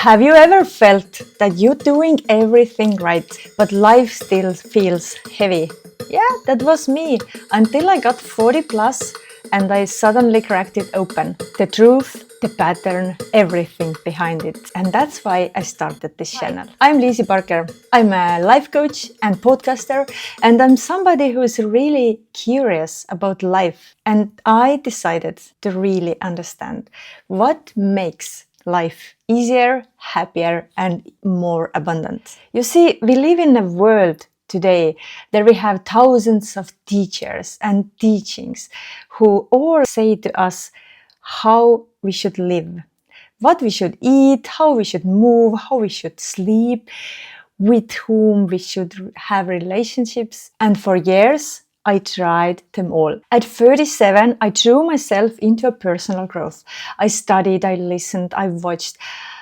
Have you ever felt that you're doing everything right, but life still feels heavy? Yeah, that was me until I got 40 plus and I suddenly cracked it open. The truth, the pattern, everything behind it. And that's why I started this channel. I'm Liisi Parker. I'm a life coach and podcaster, and I'm somebody who is really curious about life. And I decided to really understand what makes life easier, happier, and more abundant. You see, we live in a world today that we have thousands of teachers and teachings who all say to us how we should live, what we should eat, how we should move, how we should sleep, with whom we should have relationships. And for years, I tried them all. At 37, I threw myself into a personal growth. I studied, I listened, I watched,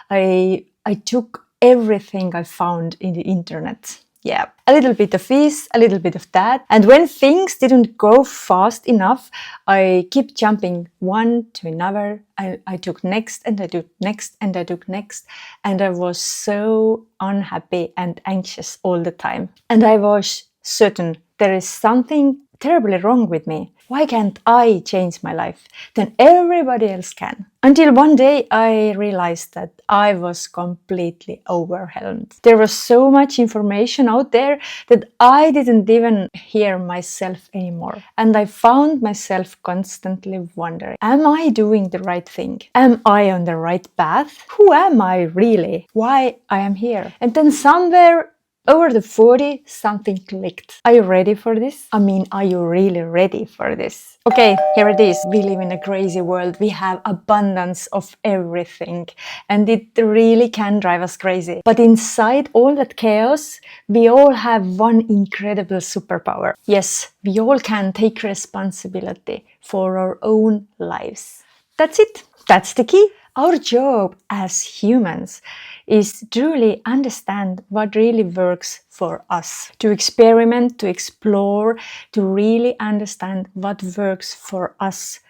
I took everything I found in the internet. Yeah, a little bit of this, a little bit of that. And when things didn't go fast enough, I kept jumping one to another. I took next and I took next and I took next. And I was so unhappy and anxious all the time. And I was certain there is something terribly wrong with me. Why can't I change my life? Then everybody else can. Until one day I realized that I was completely overwhelmed. There was so much information out there that I didn't even hear myself anymore. And I found myself constantly wondering, am I doing the right thing? Am I on the right path? Who am I really? Why I am here? And then somewhere over the 40, something clicked. Are you ready for this? I mean, are you really ready for this? Okay, here it is. We live in a crazy world. We have abundance of everything, and it really can drive us crazy. But inside all that chaos, we all have one incredible superpower. Yes, we all can take responsibility for our own lives. That's it. That's the key. Our job as humans is truly understand what really works for us. To experiment, to explore, to really understand what works for us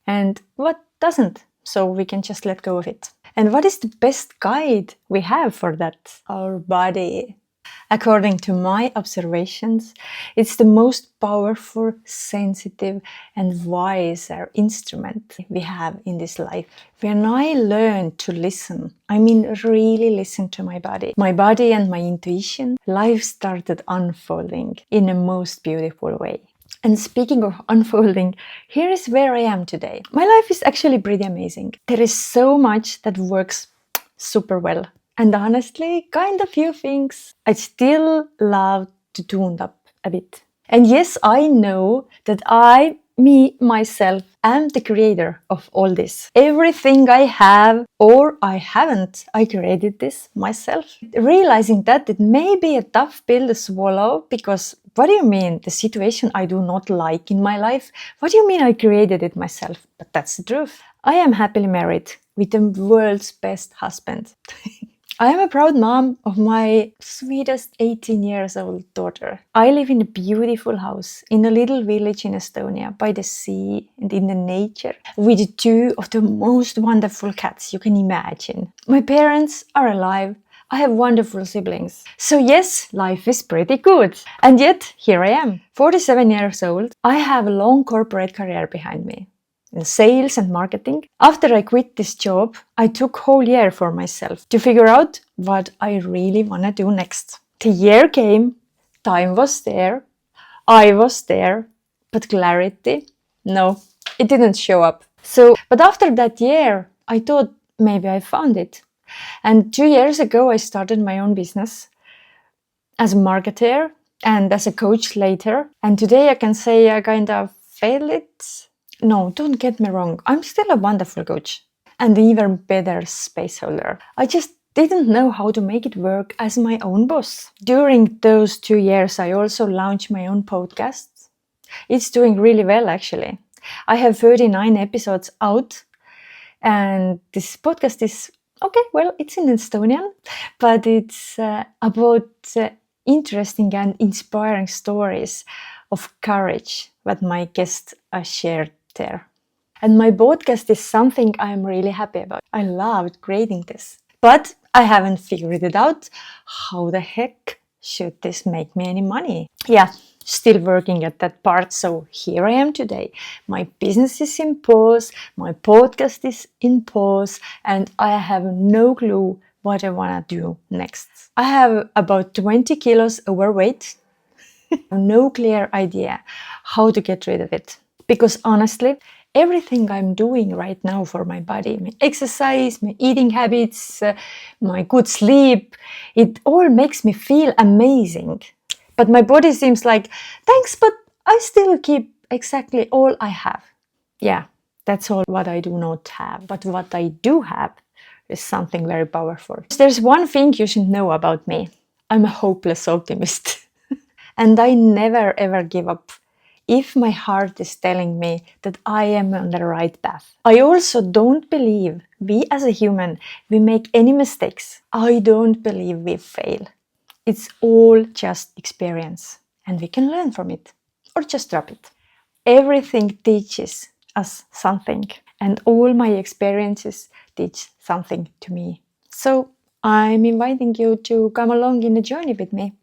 and what doesn't. So we can just let go of it. And what is the best guide we have for that? Our body. According to my observations, it's the most powerful, sensitive, and wiser instrument we have in this life. When I learned to listen, I mean really listen to my body and my intuition, life started unfolding in a most beautiful way. And speaking of unfolding, here is where I am today. My life is actually pretty amazing. There is so much that works super well. And honestly, kind of few things I still love to tune up a bit. And yes, I know that myself, am the creator of all this. Everything I have or I haven't, I created this myself. Realizing that it may be a tough pill to swallow because what do you mean? The situation I do not like in my life? What do you mean I created it myself? But that's the truth. I am happily married with the world's best husband. I am a proud mom of my sweetest 18 years old daughter. I live in a beautiful house in a little village in Estonia by the sea and in the nature with two of the most wonderful cats you can imagine. My parents are alive. I have wonderful siblings. So yes, life is pretty good. And yet, here I am, 47 years old. I have a long corporate career behind me in sales and marketing. After I quit this job, I took a whole year for myself to figure out what I really want to do next. The year came, time was there, I was there, but clarity, no, it didn't show up. But after that year, I thought maybe I found it. And 2 years ago, I started my own business as a marketer and as a coach later. And today I can say I kind of failed it. No, don't get me wrong. I'm still a wonderful coach and even better space holder. I just didn't know how to make it work as my own boss. During those 2 years, I also launched my own podcast. It's doing really well, actually. I have 39 episodes out, and this podcast is, okay, well, it's in Estonian, but it's about interesting and inspiring stories of courage that my guests shared there. And my podcast is something I'm really happy about. I loved creating this. But I haven't figured it out. How the heck should this make me any money? Yeah, still working at that part. So here I am today. My business is in pause, my podcast is in pause, and I have no clue what I want to do next. I have about 20 kilos overweight. No clear idea how to get rid of it. Because honestly, everything I'm doing right now for my body, my exercise, my eating habits, my good sleep, it all makes me feel amazing. But my body seems like, thanks, but I still keep exactly all I have. Yeah, that's all what I do not have. But what I do have is something very powerful. There's one thing you should know about me. I'm a hopeless optimist. And I never ever give up if my heart is telling me that I am on the right path. I also don't believe we as a human, we make any mistakes. I don't believe we fail. It's all just experience and we can learn from it or just drop it. Everything teaches us something and all my experiences teach something to me. So I'm inviting you to come along in the journey with me.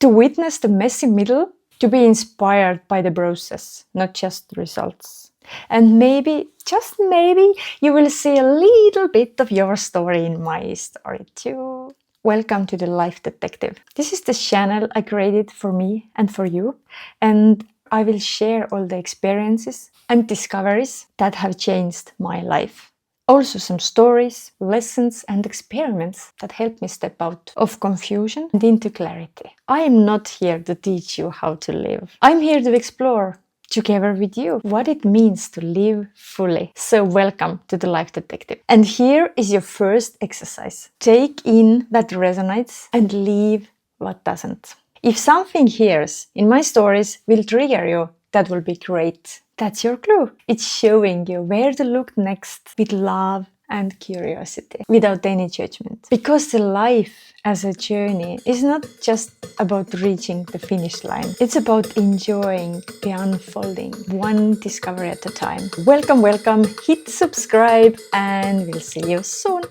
To witness the messy middle, to be inspired by the process, not just the results. And maybe, just maybe, you will see a little bit of your story in my story too. Welcome to the Life Detective. This is the channel I created for me and for you, and I will share all the experiences and discoveries that have changed my life. Also some stories, lessons and experiments that help me step out of confusion and into clarity. I am not here to teach you how to live. I'm here to explore together with you what it means to live fully. So welcome to the Life Detective. And here is your first exercise. Take in that resonates and leave what doesn't. If something here in my stories will trigger you, that will be great. That's your clue. It's showing you where to look next with love and curiosity, without any judgment. Because the life as a journey is not just about reaching the finish line. It's about enjoying the unfolding, one discovery at a time. Welcome, welcome. Hit subscribe and we'll see you soon.